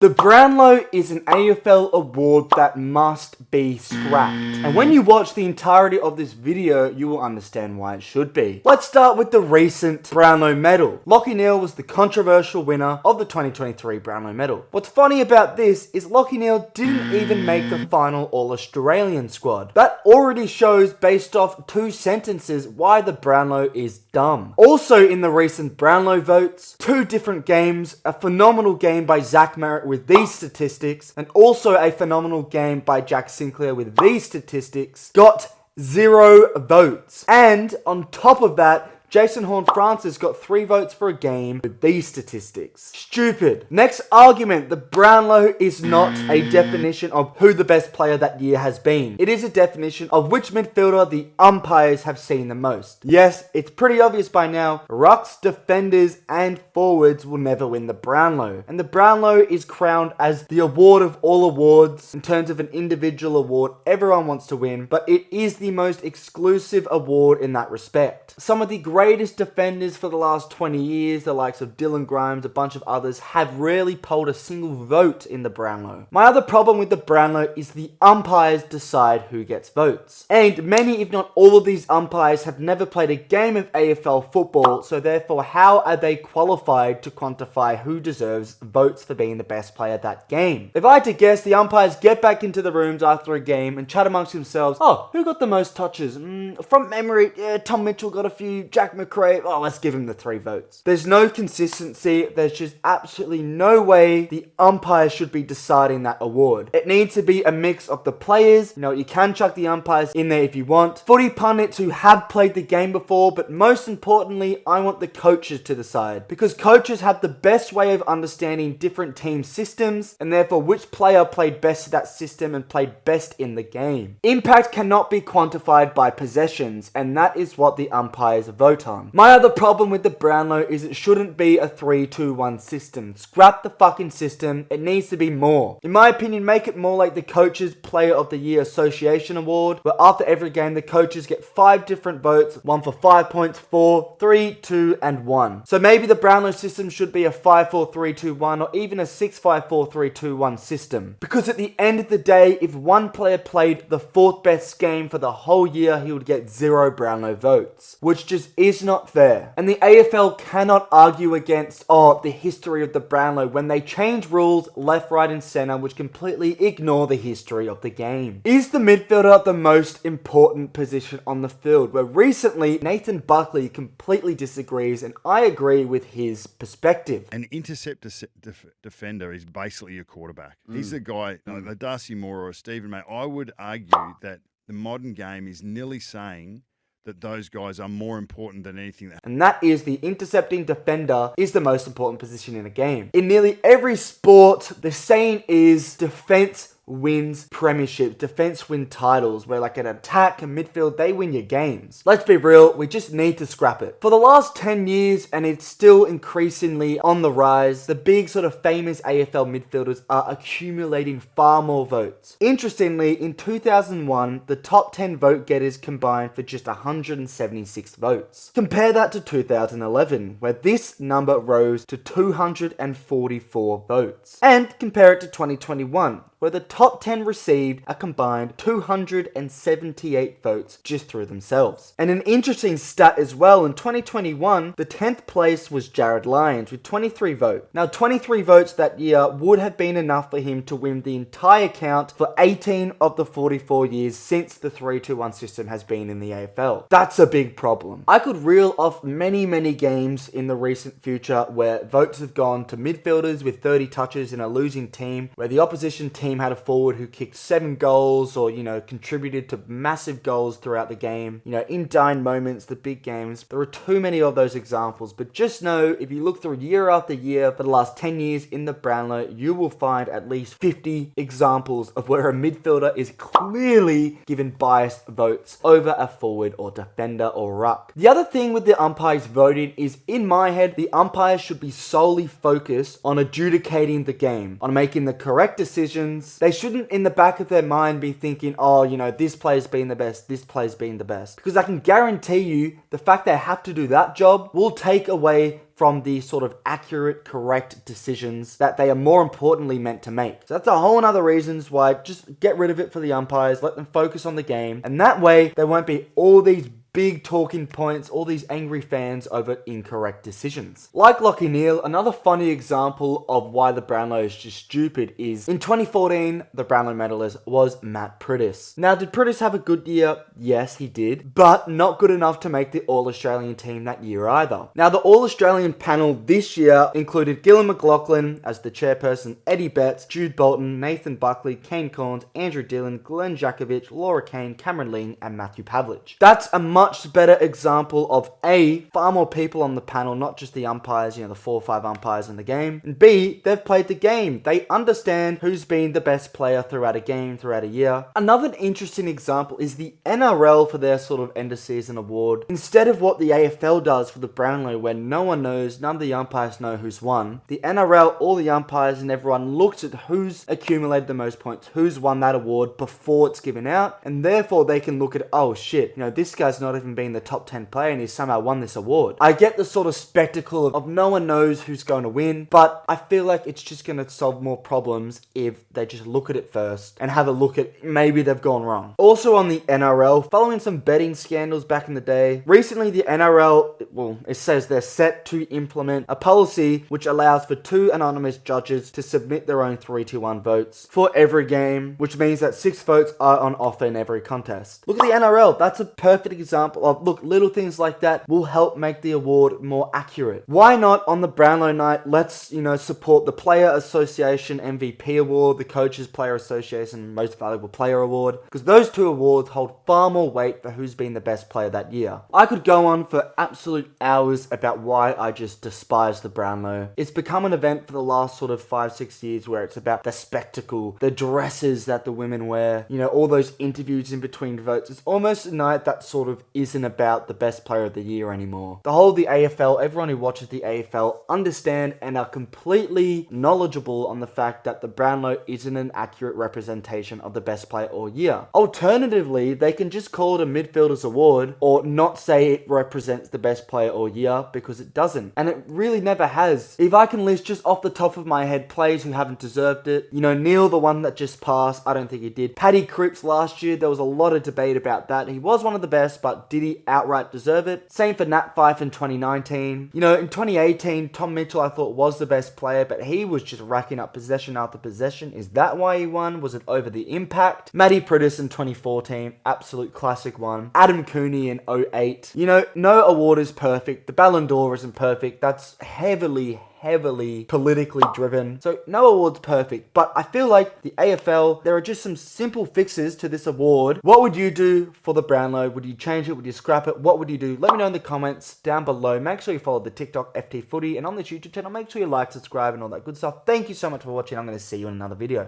The Brownlow is an AFL award that must be scrapped. And when you watch the entirety of this video, you will understand why it should be. Let's start with the recent Brownlow medal. Lachie Neale was the controversial winner of the 2023 Brownlow medal. What's funny about this is Lachie Neale didn't even make the final All-Australian squad. That already shows, based off 2 sentences, why the Brownlow is dumb. Also in the recent Brownlow votes, 2 different games, a phenomenal game by Zach Merritt with these statistics, and also a phenomenal game by Jack Sinclair with these statistics, got 0 votes. And on top of that, Jason Horne-Francis got 3 votes for a game with these statistics. Stupid. Next argument, the Brownlow is not a definition of who the best player that year has been. It is a definition of which midfielder the umpires have seen the most. Yes, it's pretty obvious by now, rucks, defenders, and forwards will never win the Brownlow. And the Brownlow is crowned as the award of all awards in terms of an individual award everyone wants to win, but it is the most exclusive award in that respect. Some of the greatest defenders for the last 20 years, the likes of Dylan Grimes, a bunch of others, have rarely polled a single vote in the Brownlow. My other problem with the Brownlow is the umpires decide who gets votes. And many, if not all of these umpires, have never played a game of AFL football, so therefore how are they qualified to quantify who deserves votes for being the best player that game? If I had to guess, the umpires get back into the rooms after a game and chat amongst themselves, oh, who got the most touches? From memory, yeah, Tom Mitchell got a few, Jack McRae, oh, let's give him the 3 votes. There's no consistency. There's just absolutely no way the umpires should be deciding that award. It needs to be a mix of the players. You know, you can chuck the umpires in there if you want. Footy pundits who have played the game before, but most importantly, I want the coaches to decide. Because coaches have the best way of understanding different team systems, and therefore which player played best to that system and played best in the game. Impact cannot be quantified by possessions, and that is what the umpires vote on. My other problem with the Brownlow is it shouldn't be a 3-2-1 system. Scrap the fucking system. It needs to be more. In my opinion, make it more like the Coaches Player of the Year Association Award, where after every game the coaches get 5 different votes, 1 for 5 points, 4, 3, 2, and 1. So maybe the Brownlow system should be a 5-4-3-2-1 or even a 6-5-4-3-2-1 system. Because at the end of the day, if one player played the 4th best game for the whole year, he would get 0 Brownlow votes, which just is not fair. And the AFL cannot argue against, the history of the Brownlow when they change rules left, right, and centre which completely ignore the history of the game. Is the midfielder the most important position on the field? Where recently, Nathan Buckley completely disagrees, and I agree with his perspective. An intercept defender is basically your quarterback. He's the guy, like a Darcy Moore or a Stephen May. I would argue that the modern game is nearly saying that those guys are more important than anything. And that is the intercepting defender is the most important position in a game. In nearly every sport, the saying is defense wins premierships, defense win titles, where like an attack and midfield, they win your games. Let's be real, we just need to scrap it. For the last 10 years, and it's still increasingly on the rise, the big sort of famous AFL midfielders are accumulating far more votes. Interestingly, in 2001, the top 10 vote getters combined for just 176 votes. Compare that to 2011, where this number rose to 244 votes. And compare it to 2021, where the top 10 received a combined 278 votes just through themselves. And an interesting stat as well, in 2021, the 10th place was Jared Lyons with 23 votes. Now, 23 votes that year would have been enough for him to win the entire count for 18 of the 44 years since the 3-2-1 system has been in the AFL. That's a big problem. I could reel off many games in the recent future where votes have gone to midfielders with 30 touches in a losing team, where the opposition team had a forward who kicked 7 goals or, contributed to massive goals throughout the game. In dying moments, the big games. There are too many of those examples, but just know if you look through year after year for the last 10 years in the Brownlow, you will find at least 50 examples of where a midfielder is clearly given biased votes over a forward or defender or ruck. The other thing with the umpires voting is, in my head, the umpires should be solely focused on adjudicating the game, on making the correct decisions. They shouldn't in the back of their mind be thinking, this player's been the best, this player's been the best. Because I can guarantee you the fact they have to do that job will take away from the sort of accurate, correct decisions that they are more importantly meant to make. So that's a whole other reasons why just get rid of it for the umpires, let them focus on the game, and that way there won't be all these big talking points, all these angry fans over incorrect decisions. Like Lockie Neal, another funny example of why the Brownlow is just stupid is in 2014, the Brownlow medalist was Matt Priddis. Now, did Priddis have a good year? Yes, he did, but not good enough to make the All-Australian team that year either. Now, the All-Australian panel this year included Gillan McLaughlin as the chairperson, Eddie Betts, Jude Bolton, Nathan Buckley, Kane Corns, Andrew Dillon, Glenn Jakovich, Laura Kane, Cameron Ling, and Matthew Pavlich. That's a much better example of A, far more people on the panel, not just the umpires, the 4 or 5 umpires in the game, and B, they've played the game. They understand who's been the best player throughout a game, throughout a year. Another interesting example is the NRL for their sort of end of season award. Instead of what the AFL does for the Brownlow, where no one knows, none of the umpires know who's won, the NRL, all the umpires and everyone looks at who's accumulated the most points, who's won that award before it's given out, and therefore they can look at, oh shit, this guy's not even been the top 10 player and he's somehow won this award. I get the sort of spectacle of no one knows who's going to win, but I feel like it's just going to solve more problems if they just look at it first and have a look at maybe they've gone wrong. Also on the NRL, following some betting scandals back in the day, recently the NRL, it says they're set to implement a policy which allows for 2 anonymous judges to submit their own 3-1 votes for every game, which means that 6 votes are on offer in every contest. Look at the NRL, that's a perfect example of, look, little things like that will help make the award more accurate. Why not on the Brownlow night, let's, support the Player Association MVP Award, the Coaches Player Association Most Valuable Player Award, because those 2 awards hold far more weight for who's been the best player that year. I could go on for absolute hours about why I just despise the Brownlow. It's become an event for the last sort of 5-6 years where it's about the spectacle, the dresses that the women wear, all those interviews in between votes. It's almost a night that sort of isn't about the best player of the year anymore. The AFL, everyone who watches the AFL understand and are completely knowledgeable on the fact that the Brownlow isn't an accurate representation of the best player all year. Alternatively, they can just call it a midfielder's award or not say it represents the best player all year because it doesn't. And it really never has. If I can list just off the top of my head players who haven't deserved it, Neil, the one that just passed, I don't think he did. Paddy Cripps last year, there was a lot of debate about that. He was one of the best, but did he outright deserve it? Same for Nat Fyfe in 2019. In 2018, Tom Mitchell I thought was the best player, but he was just racking up possession after possession. Is that why he won? Was it over the impact? Matty Priddis in 2014, absolute classic one. Adam Cooney in 08. No award is perfect. The Ballon d'Or isn't perfect. That's heavily politically driven. So no award's perfect, but I feel like the AFL, there are just some simple fixes to this award. What would you do for the Brownlow? Would you change it? Would you scrap it? What would you do? Let me know in the comments down below. Make sure you follow the TikTok FTFooty, and on this YouTube channel, make sure you like, subscribe, and all that good stuff. Thank you so much for watching. I'm going to see you in another video.